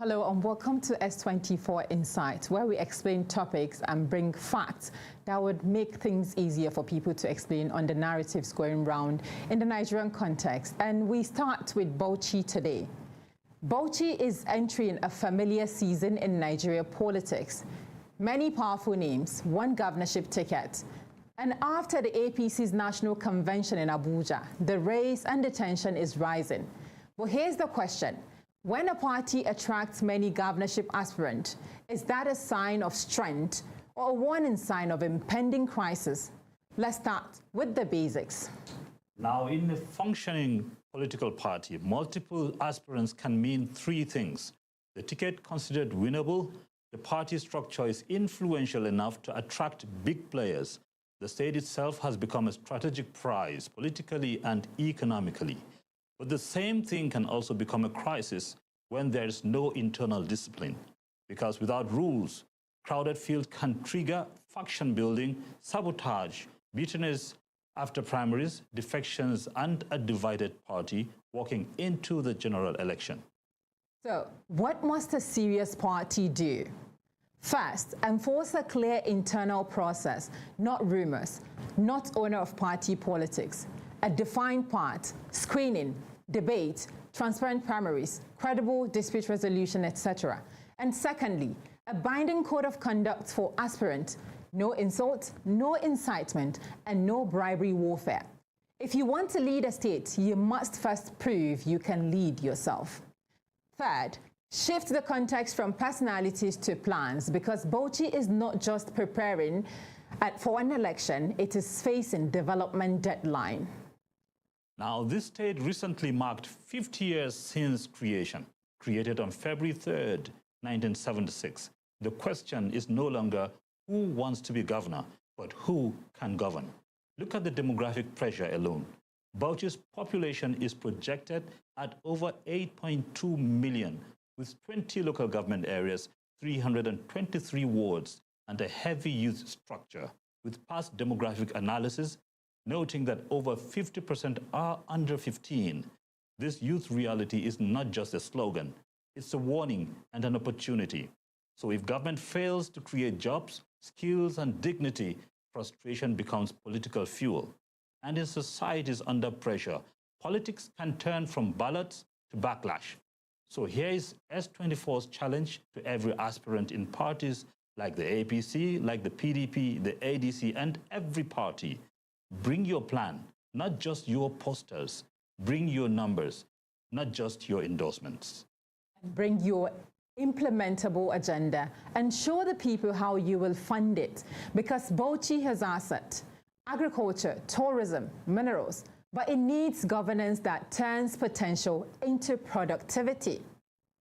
Hello and welcome to S24 INSIGHT, where we explain topics and bring facts that would make things easier for people to explain on the narratives going round in the Nigerian context. And we start with Bauchi today. Bauchi is entering a familiar season in Nigeria politics. Many powerful names, one governorship ticket. And after the APC's national convention in Abuja, the race and the tension is rising. Well, here's the question. When a party attracts many governorship aspirants, is that a sign of strength or a warning sign of impending crisis? Let's start with the basics. Now, in a functioning political party, multiple aspirants can mean three things. The ticket considered winnable, the party structure is influential enough to attract big players. The state itself has become a strategic prize politically and economically. But the same thing can also become a crisis when there is no internal discipline. Because without rules, crowded fields can trigger faction building, sabotage, bitterness after primaries, defections, and a divided party walking into the general election. So, what must a serious party do? First, enforce a clear internal process, not rumors, not owner of party politics. A defined path, screening, debate, transparent primaries, credible dispute resolution, etc. And secondly, a binding code of conduct for aspirants, no insult, no incitement, and no bribery warfare. If you want to lead a state, you must first prove you can lead yourself. Third, shift the context from personalities to plans, because Bauchi is not just preparing for an election, it is facing development deadline. Now, this state recently marked 50 years since creation, created on February 3rd, 1976. The question is no longer who wants to be governor, but who can govern. Look at the demographic pressure alone. Bauchi's population is projected at over 8.2 million, with 20 local government areas, 323 wards, and a heavy youth structure. With past demographic analysis, noting that over 50% are under 15. This youth reality is not just a slogan, it's a warning and an opportunity. So if government fails to create jobs, skills, and dignity, frustration becomes political fuel. And in societies under pressure, politics can turn from ballots to backlash. So here is S24's challenge to every aspirant in parties like the APC, like the PDP, the ADC, and every party. Bring your plan, not just your posters. Bring your numbers, not just your endorsements. Bring your implementable agenda and show the people how you will fund it. Because Bauchi has assets, agriculture, tourism, minerals, but it needs governance that turns potential into productivity.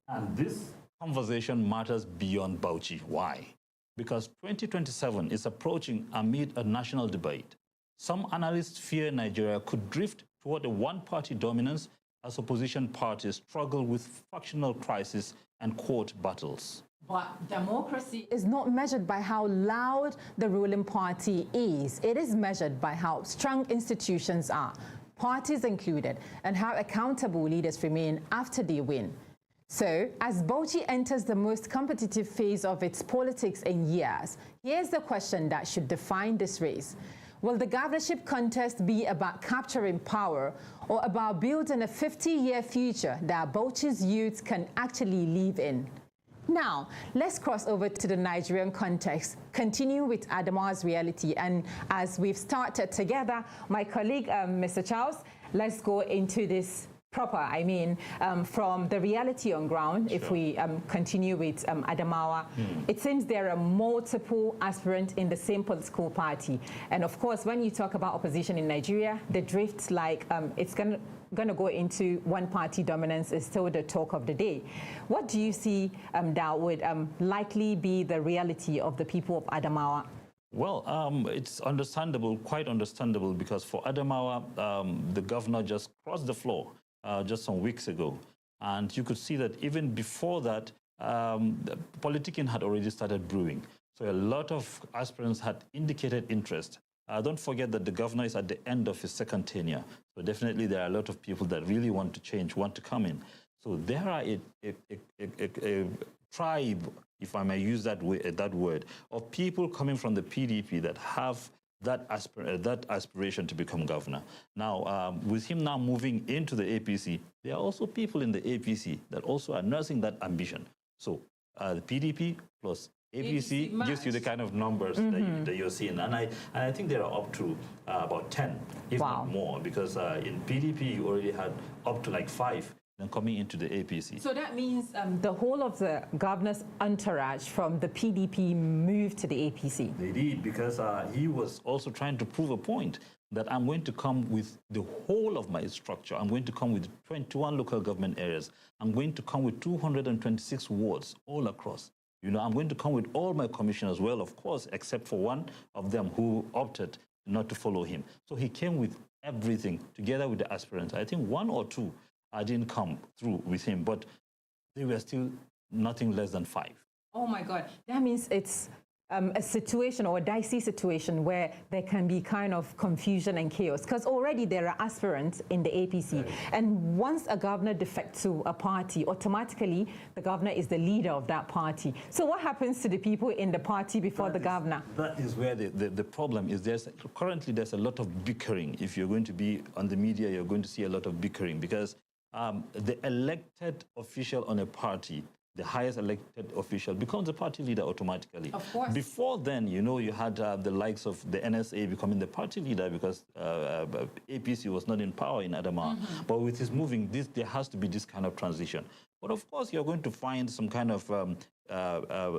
And this conversation matters beyond Bauchi. Why? Because 2027 is approaching amid a national debate. Some analysts fear Nigeria could drift toward a one-party dominance as opposition parties struggle with factional crisis and court battles. But democracy is not measured by how loud the ruling party is. It is measured by how strong institutions are, parties included, and how accountable leaders remain after they win. So, as Bauchi enters the most competitive phase of its politics in years, here's the question that should define this race. Will the governorship contest be about capturing power or about building a 50-year future that Bauchi's youth can actually live in? Now, let's cross over to the Nigerian context, continue with Adamawa's reality. And as we've started together, my colleague, Mr. Charles, let's go into this proper, from the reality on ground. Sure. If we continue with Adamawa, it seems there are multiple aspirants in the same political party. And of course, when you talk about opposition in Nigeria, the drift, it's going to go into one-party dominance is still the talk of the day. What do you see that would likely be the reality of the people of Adamawa? Well, it's understandable, quite understandable, because for Adamawa, the governor just crossed the floor just some weeks ago. And you could see that even before that, politicking had already started brewing. So a lot of aspirants had indicated interest. Don't forget that the governor is at the end of his second tenure. So definitely there are a lot of people that really want to change, want to come in. So there are a tribe, if I may use that word, of people coming from the PDP that have that aspiration to become governor. Now, with him now moving into the APC, there are also people in the APC that also are nursing that ambition. So the PDP plus APC gives you the kind of numbers that you're seeing. And I think they are up to about 10, if not more, because in PDP you already had up to like 5 then coming into the APC. So that means the whole of the governor's entourage from the PDP moved to the APC. They did, because he was also trying to prove a point that I'm going to come with the whole of my structure. I'm going to come with 21 local government areas. I'm going to come with 226 wards all across. You know, I'm going to come with all my commissioners, well, of course, except for one of them who opted not to follow him. So he came with everything together with the aspirants. I think 1 or 2 didn't come through with him, but they were still nothing less than 5. Oh my God. That means it's a situation or a dicey situation where there can be kind of confusion and chaos, because already there are aspirants in the APC. Right. And once a governor defects to a party, automatically the governor is the leader of that party. So what happens to the people in the party before the governor? That is where the problem is. Currently there's a lot of bickering. If you're going to be on the media, you're going to see a lot of bickering, because the elected official on a party, the highest elected official, becomes the party leader automatically. Of course. Before then, you know, you had the likes of the NSA becoming the party leader because APC was not in power in Adamawa. But with his moving, there has to be this kind of transition. But of course, you're going to find some kind of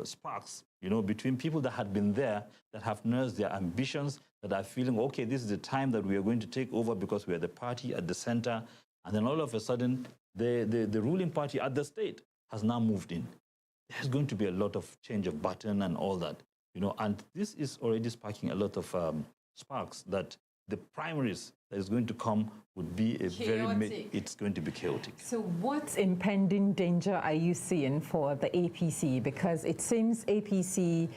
sparks, you know, between people that had been there, that have nursed their ambitions, that are feeling, okay, this is the time that we are going to take over because we are the party at the center. And then all of a sudden, the ruling party at the state has now moved in. There's going to be a lot of change of button and all that, you know, and this is already sparking a lot of sparks that the primaries that is going to come would be it's going to be chaotic. So what impending danger are you seeing for the APC? Because it seems APC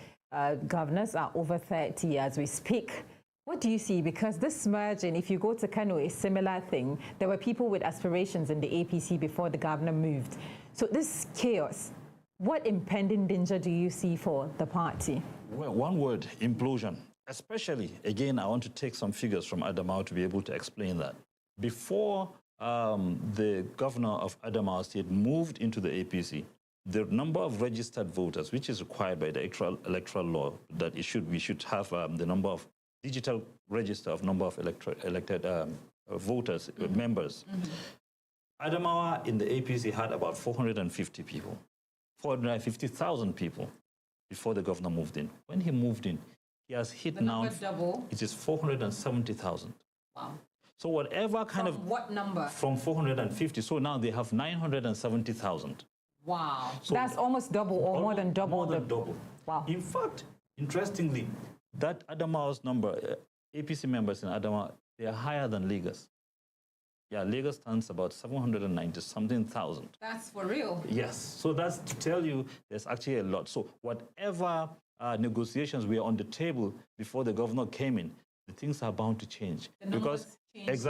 governors are over 30 as we speak. What do you see? Because this merging, if you go to Kano, a similar thing. There were people with aspirations in the APC before the governor moved. So this chaos, what impending danger do you see for the party? Well, one word, implosion. Especially, again, I want to take some figures from Adamawa to be able to explain that. Before the governor of Adamawa State moved into the APC, the number of registered voters, which is required by the electoral law, that we should have the number of digital register of number of elected voters, members. Adamawa in the APC had about 450 people, 450,000 people before the governor moved in. When he moved in, he has hit now, double. It is 470,000. Wow. So whatever kind of... what number? From 450. So now they have 970,000. Wow. So that's almost double or more than double. More than double. Wow. In fact, interestingly, that Adamawa's number, APC members in Adamawa, they are higher than Lagos. Yeah, Lagos stands about 790-something thousand. That's for real? Yes. So that's to tell you there's actually a lot. So whatever negotiations were on the table before the governor came in, the things are bound to change. Because he is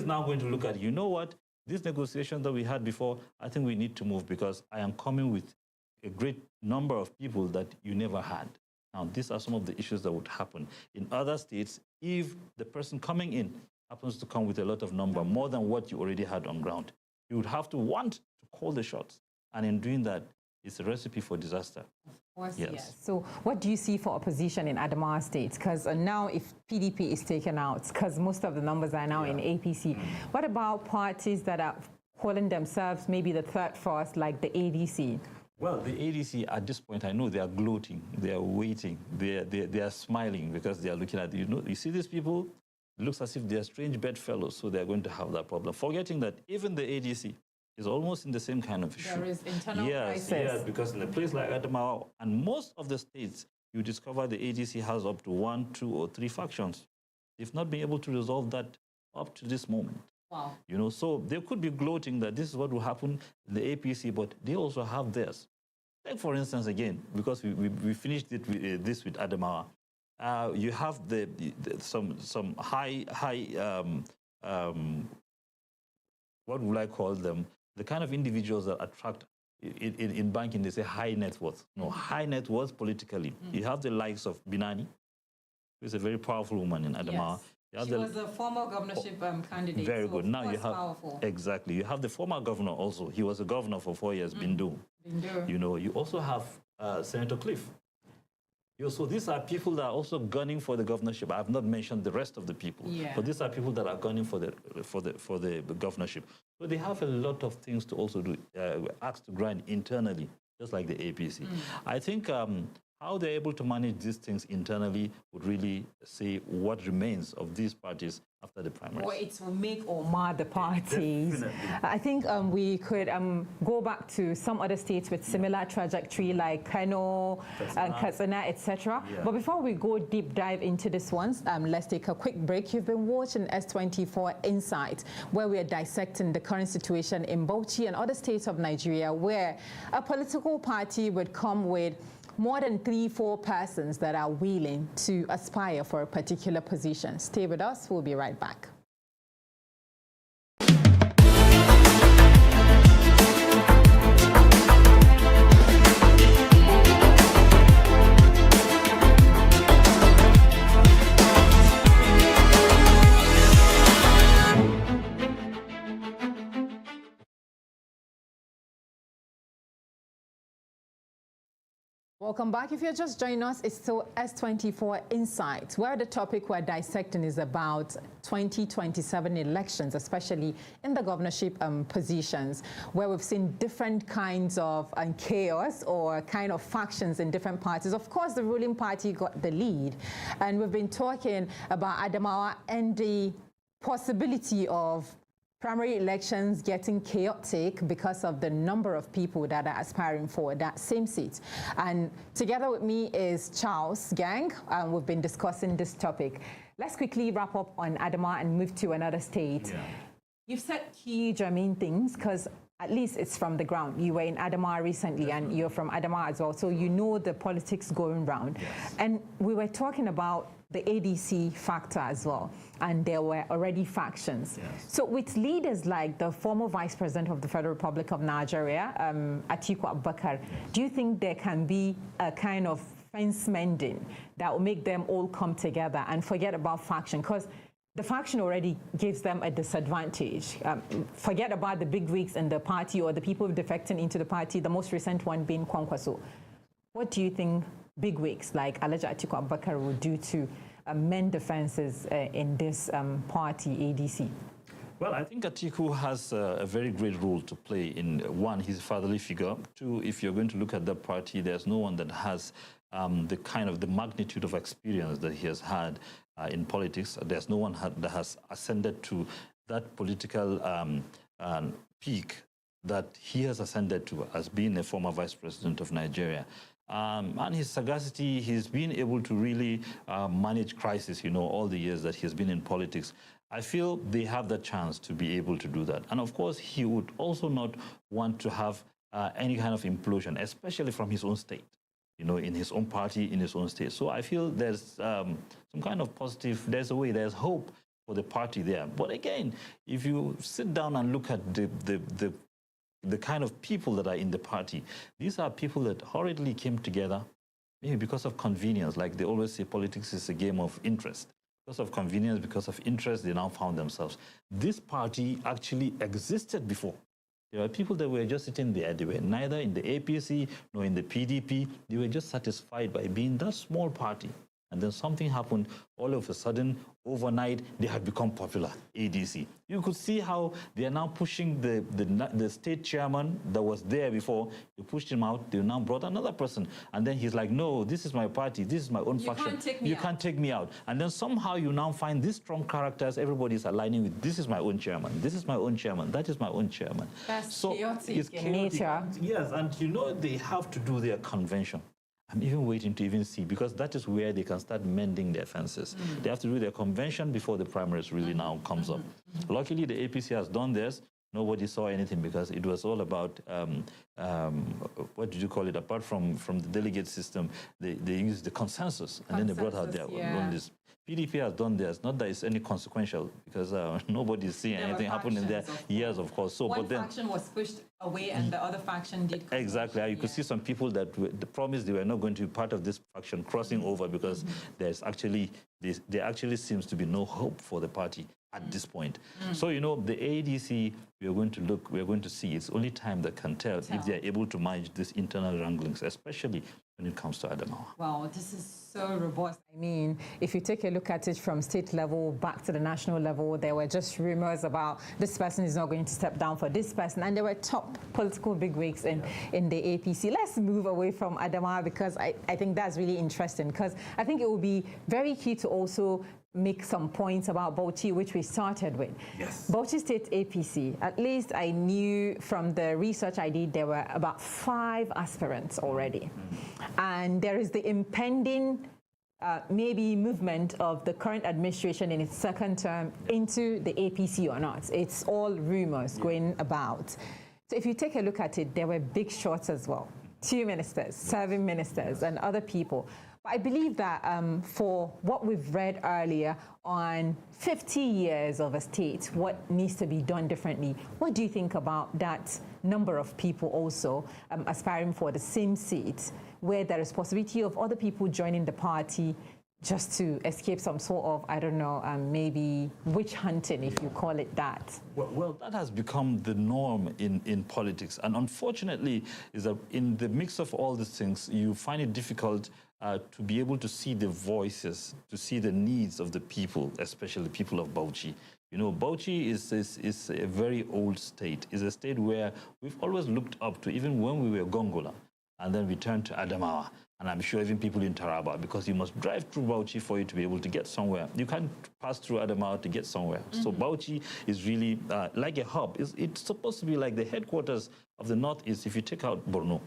now going to look at, you know what, this negotiation that we had before, I think we need to move because I am coming with a great number of people that you never had. Now, these are some of the issues that would happen. In other states, if the person coming in happens to come with a lot of number, more than what you already had on ground, you would have to want to call the shots. And in doing that, it's a recipe for disaster. Of course, yes. So what do you see for opposition in Adamawa State? Because now if PDP is taken out, because most of the numbers are now in APC, what about parties that are calling themselves maybe the third force, like the ADC? Well, the ADC at this point, I know they are gloating, they are waiting, they are smiling because they are looking at, you see these people? It looks as if they are strange bedfellows, so they are going to have that problem. Forgetting that even the ADC is almost in the same kind of issue. There is internal crisis. Yes, because in a place like Adamawa and most of the states, you discover the ADC has up to 1, 2, or 3 factions. They've not been able to resolve that up to this moment. Wow. So they could be gloating that this is what will happen in the APC, but they also have theirs. Like, for instance, again, because we finished this with Adamawa, you have some high what would I call them? the kind of individuals that attract, in banking, they say high net worth. No, high net worth politically. You have the likes of Binani, who is a very powerful woman in Adamawa. Yes. She was a former governorship candidate. Very so good. Now you have, powerful. exactly. You have the former governor also. He was a governor for 4 years, Bindu. You know, you also have Senator Cliff. So these are people that are also gunning for the governorship. I have not mentioned the rest of the people, but these are people that are gunning for the governorship. So they have a lot of things to also do, axe to grind internally, just like the APC. I think how they're able to manage these things internally would really say what remains of these parties after the primaries. Or it will make or mar the parties. Definitely. I think we could go back to some other states with similar trajectory like Kano and Katsina, etc. But before we go deep dive into this one, let's take a quick break. You've been watching S24 INSIGHT, where we are dissecting the current situation in Bauchi and other states of Nigeria, where a political party would come with more than 3-4 persons that are willing to aspire for a particular position. Stay with us. We'll be right back. Welcome back. If you're just joining us, it's still S24 INSIGHT, where the topic we're dissecting is about 2027 elections, especially in the governorship positions, where we've seen different kinds of chaos or kind of factions in different parties. Of course, the ruling party got the lead, and we've been talking about Adamawa and the possibility of primary elections getting chaotic because of the number of people that are aspiring for that same seat. And together with me is Charles Gang, and we've been discussing this topic. Let's quickly wrap up on Adamawa and move to another state. You've said key germane things because at least it's from the ground. You were in Adamawa recently, and you're from Adamawa as well, so you know the politics going round. And we were talking about the ADC factor as well, and there were already factions. So with leaders like the former Vice President of the Federal Republic of Nigeria, Atiku Abubakar, do you think there can be a kind of fence mending that will make them all come together and forget about faction? Because the faction already gives them a disadvantage. Forget about the big wigs in the party or the people defecting into the party, the most recent one being Kwankwaso. What do you think big wigs like Alhaji Atiku Abubakar will do to mend the fences in this party, ADC? Well, I think Atiku has a very great role to play in, one, he's a fatherly figure. Two, if you're going to look at the party, there's no one that has the magnitude of experience that he has had in politics. There's no one that has ascended to that political peak that he has ascended to as being a former Vice President of Nigeria. And his sagacity, he's been able to really manage crisis, you know, all the years that he's been in politics. I feel they have the chance to be able to do that. And of course, he would also not want to have any kind of implosion, especially from his own state, you know, in his own party, in his own state. So I feel there's some kind of positive, there's a way, there's hope for the party there. But again, if you sit down and look at the kind of people that are in the party, these are people that hurriedly came together, maybe because of convenience. Like they always say, politics is a game of interest. Because of convenience, because of interest, they now found themselves. This party actually existed before. There were people that were just sitting there. They were neither in the APC nor in the PDP. They were just satisfied by being that small party. And then something happened. All of a sudden, overnight, they had become popular, ADC. You could see how they are now pushing the state chairman that was there before. They pushed him out. They now brought another person. And then he's like, no, this is my party. This is my own faction. You can't take me out. And then somehow you now find these strong characters. Everybody's aligning with, this is my own chairman. This is my own chairman. That is my own chairman. That's so chaotic it's in nature. Yes, and you know they have to do their convention. I'm even waiting to even see, because that is where they can start mending their fences. They have to do their convention before the primaries really now comes up. Luckily, the APC has done this. Nobody saw anything because it was all about, what did you call it? Apart from the delegate system, they used the consensus, and then they brought out their own list. PDP has done theirs. Not that it's any consequential, because nobody is seeing anything happen in their years, of course. So, one but then faction was pushed away, and the other faction did. Exactly. You could see some people that promised they were not going to be part of this faction crossing over, because there's actually there actually seems to be no hope for the party at this point. So, you know, the ADC, we are going to see. It's only time that can tell if they're able to manage these internal wranglings, especially when it comes to Adamawa. Wow, this is so robust. I mean, if you take a look at it from state level back to the national level, there were just rumors about this person is not going to step down for this person, and there were top political bigwigs in the APC. Let's move away from Adamawa, because I think that's really interesting, because I think it will be very key to also make some points about Bauchi, which we started with. Yes. Bauchi State APC, at least I knew from the research I did, there were about 5 aspirants already. And there is the impending maybe movement of the current administration in its second term into the APC or not. It's all rumors going about. So if you take a look at it, there were big shots as well. 2 ministers, 7 ministers, and other people. But I believe that for what we've read earlier on 50 years of a state, what needs to be done differently, what do you think about that number of people also aspiring for the same seat, where there is possibility of other people joining the party just to escape some sort of, I don't know, maybe witch hunting, if you call it that? Well, that has become the norm in politics. And unfortunately, is that in the mix of all these things, you find it difficult to be able to see the voices, to see the needs of the people, especially the people of Bauchi. You know, Bauchi is a very old state. It's a state where we've always looked up to, even when we were Gongola, and then we turned to Adamawa. And I'm sure even people in Taraba, because you must drive through Bauchi for you to be able to get somewhere. You can't pass through Adamawa to get somewhere. So Bauchi is really like a hub. It's supposed to be like the headquarters of the Northeast if you take out Borno.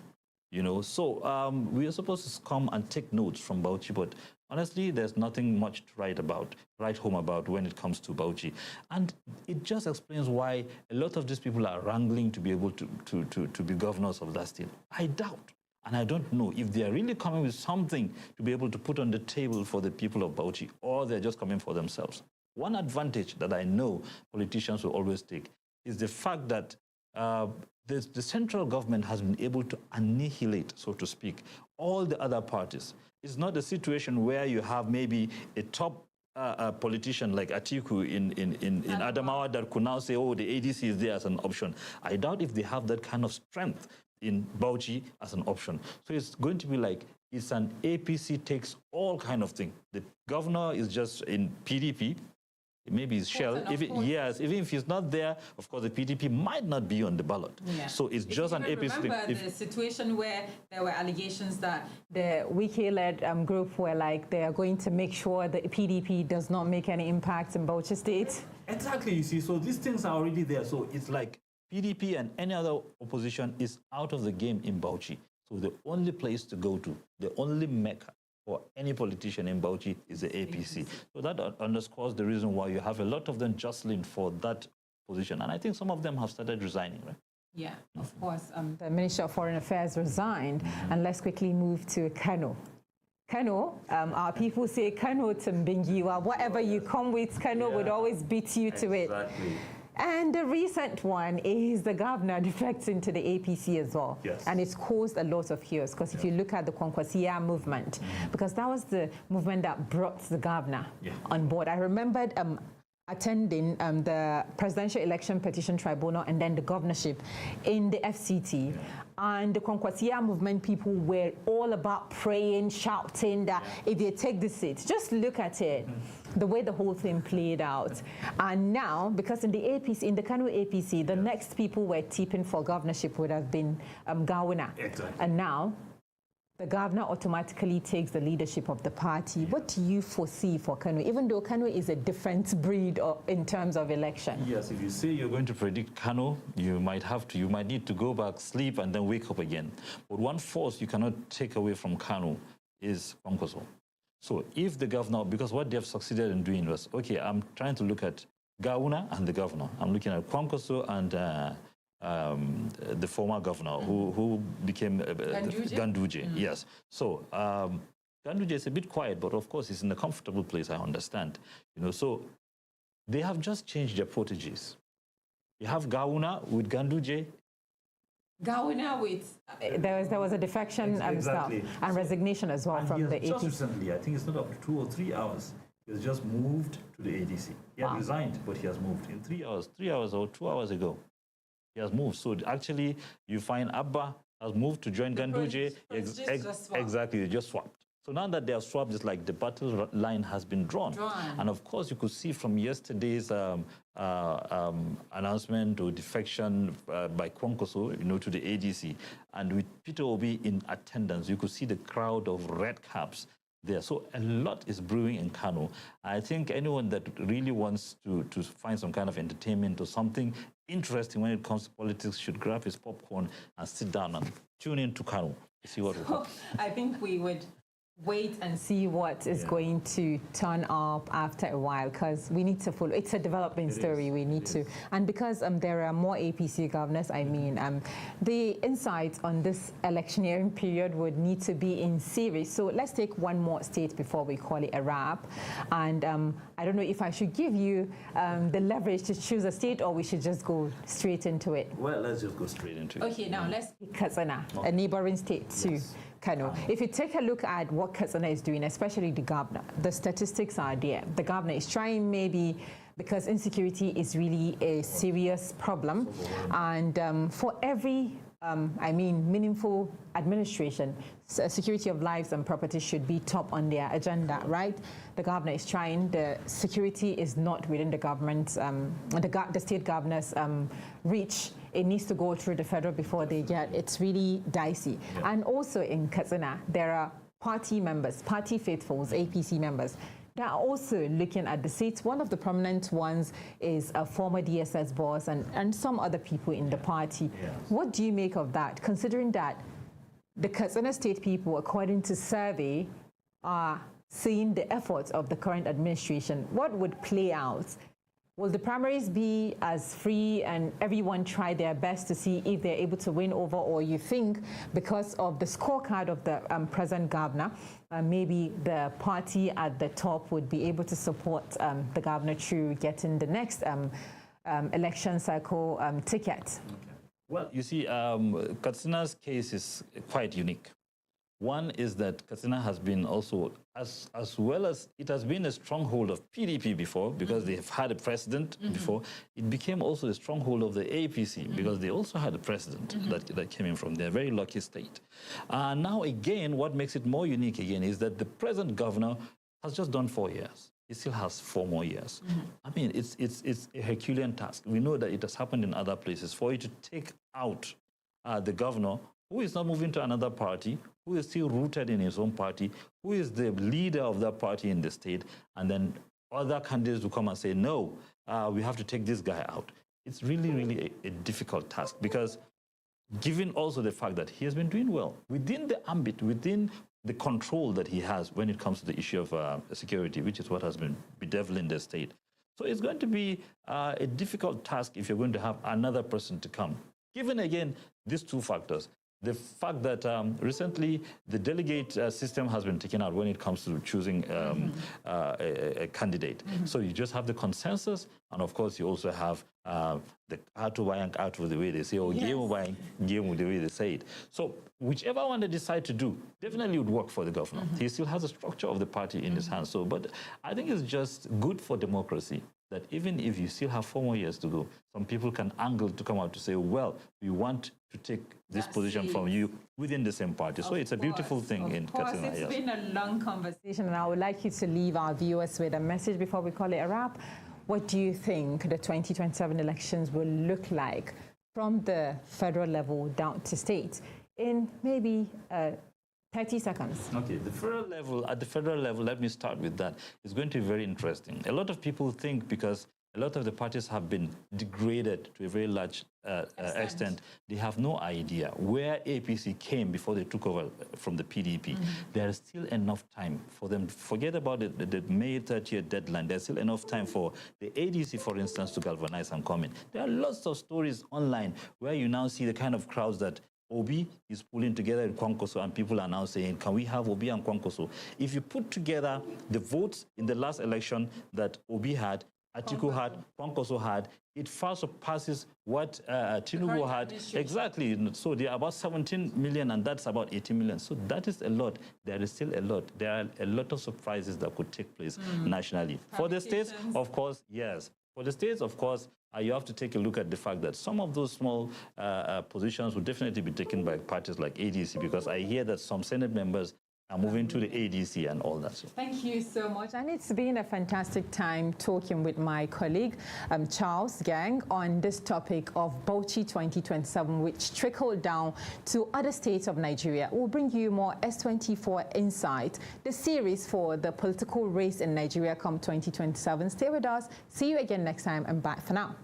You know, so we are supposed to come and take notes from Bauchi, but honestly, there's nothing much to write home about when it comes to Bauchi. And it just explains why a lot of these people are wrangling to be able to be governors of that state. I doubt, and I don't know if they are really coming with something to be able to put on the table for the people of Bauchi, or they're just coming for themselves. One advantage that I know politicians will always take is the fact that the central government has been able to annihilate, so to speak, all the other parties. It's not a situation where you have maybe a top politician like Atiku in Adamawa that could now say, oh, the ADC is there as an option. I doubt if they have that kind of strength in Bauchi as an option. So it's going to be like, it's an APC takes all kind of thing. The governor is just in PDP. Maybe it's Shell. Yes, even if he's not there, of course, the PDP might not be on the ballot. Yeah. So it's just an APC thing. Remember the situation where there were allegations that the Wiki-led group were like, they are going to make sure the PDP does not make any impact in Bauchi State? Exactly, you see. So these things are already there. So it's like PDP and any other opposition is out of the game in Bauchi. So the only place to go to, the only mecca for any politician in Bauchi is the APC. So that underscores the reason why you have a lot of them jostling for that position. And I think some of them have started resigning, right? Yeah, of course. The Minister of Foreign Affairs resigned. And let's quickly move to Kano. Kano, our people say Kano Timbingiwa. Whatever you come with, Kano would always beat you to it. Exactly. And the recent one is the governor defecting to the APC as well. Yes. And it's caused a lot of chaos, because if you look at the Kwankwasia movement, because that was the movement that brought the governor on board. I remembered attending the Presidential Election Petition Tribunal and then the governorship in the FCT. And the Kwankwasia movement people were all about praying, shouting that if they take the seat, just look at it, the way the whole thing played out. And now, because in the APC, in the Kano APC, the next people were tipping for governorship would have been Gawuna. Exactly. And now, the governor automatically takes the leadership of the party. What do you foresee for Kano, even though Kano is a different breed in terms of election? Yes, if you say you're going to predict Kano, you might need to go back, sleep, and then wake up again. But one force you cannot take away from Kano is Kwankwaso. So if the governor, because what they have succeeded in doing was, okay, I'm trying to look at Gawuna and the governor. I'm looking at Kwankwaso and the former governor who became Ganduje. Yes. So Ganduje is a bit quiet, but of course he's in a comfortable place, I understand. So they have just changed their proteges. You have Gawuna with Ganduje. Gawuna with There was a defection and stuff, and resignation as well from the Just APC. recently, I think it's not up to 2 or 3 hours, he has just moved to the ADC. He had resigned, but he has moved in 3 hours, 3 hours or 2 hours ago. He has moved. So actually, you find Abba has moved to join Ganduje. Exactly, they just swapped. So now that they have swapped, it's like the battle line has been drawn. And of course, you could see from yesterday's announcement or defection by Kwankwaso, to the ADC, and with Peter Obi in attendance, you could see the crowd of red caps there. So a lot is brewing in Kano. I think anyone that really wants to find some kind of entertainment or something interesting when it comes to politics should grab his popcorn and sit down and tune in to Kano to see what will happen. I think we would wait and see what is going to turn up after a while, because we need to follow. It's a developing story. We need to. And because there are more APC governors, I mean, the insights on this electioneering period would need to be in series. So let's take one more state before we call it a wrap. And I don't know if I should give you the leverage to choose a state, or we should just go straight into it. Well, let's just go straight into it. Okay, now let's Katsina, a neighboring state too. Kano. If you take a look at what Katsina is doing, especially the governor, the statistics are there. The governor is trying, maybe because insecurity is really a serious problem, and for every meaningful administration, security of lives and property should be top on their agenda, right? The governor is trying. The security is not within the government's, the state governor's reach. It needs to go through the federal before they get. It's really dicey. Yeah. And also in Katsina, there are party members, party faithfuls, APC members. They are also looking at the seats. One of the prominent ones is a former DSS boss and some other people in the party. Yes. What do you make of that, considering that the Katsina state people, according to survey, are seeing the efforts of the current administration? What would play out? Will the primaries be as free and everyone try their best to see if they're able to win over, or you think because of the scorecard of the present governor, maybe the party at the top would be able to support the governor through getting the next election cycle ticket? Okay. Well, you see, Katsina's case is quite unique. One is that Katsina has been also, as well as it has been a stronghold of PDP before, because they have had a president before, it became also a stronghold of the APC, because they also had a president that came in from their very lucky state. Now again, what makes it more unique again is that the present governor has just done 4 years. He still has 4 more years. I mean, it's a Herculean task. We know that it has happened in other places. For you to take out the governor, who is not moving to another party, who is still rooted in his own party, who is the leader of that party in the state, and then other candidates will come and say, no, we have to take this guy out. It's really, really a difficult task, because given also the fact that he has been doing well within the ambit, within the control that he has when it comes to the issue of security, which is what has been bedeviling the state. So it's going to be a difficult task if you're going to have another person to come. Given, again, these two factors, the fact that recently the delegate system has been taken out when it comes to choosing a candidate. So you just have the consensus, and of course you also have the out the way they say, or game the way they say it. So whichever one they decide to do definitely would work for the governor. He still has the structure of the party in his hands. So, but I think it's just good for democracy that even if you still have 4 more years to go, some people can angle to come out to say, well, we want to take this position from you within the same party. So it's a beautiful thing in Katsina. It's been a long conversation, and I would like you to leave our viewers with a message before we call it a wrap. What do you think the 2027 elections will look like from the federal level down to state in maybe 30 seconds? Okay, at the federal level, let me start with that. It's going to be very interesting. A lot of people think because a lot of the parties have been degraded to a very large extent, they have no idea where APC came before they took over from the PDP. There is still enough time for them to forget about the May 30th deadline. There's still enough time for the ADC, for instance, to galvanize and come in. There are lots of stories online where you now see the kind of crowds that Obi is pulling together in Kwankwaso, and people are now saying, can we have Obi and Kwankwaso? If you put together the votes in the last election that Obi had, Atiku had, Kwankwaso had, it far surpasses what Tinubu had. Exactly. So they are about 17 million, and that's about 80 million. So that is a lot. There is still a lot. There are a lot of surprises that could take place nationally. For the states, of course, yes. For the states, of course, you have to take a look at the fact that some of those small positions will definitely be taken by parties like ADC, because I hear that some Senate members are moving to the ADC and all that. Thank you so much. And it's been a fantastic time talking with my colleague, Charles Gang, on this topic of Bauchi 2027, which trickled down to other states of Nigeria. We'll bring you more S24 Insight, the series for the political race in Nigeria come 2027. Stay with us. See you again next time, and bye for now.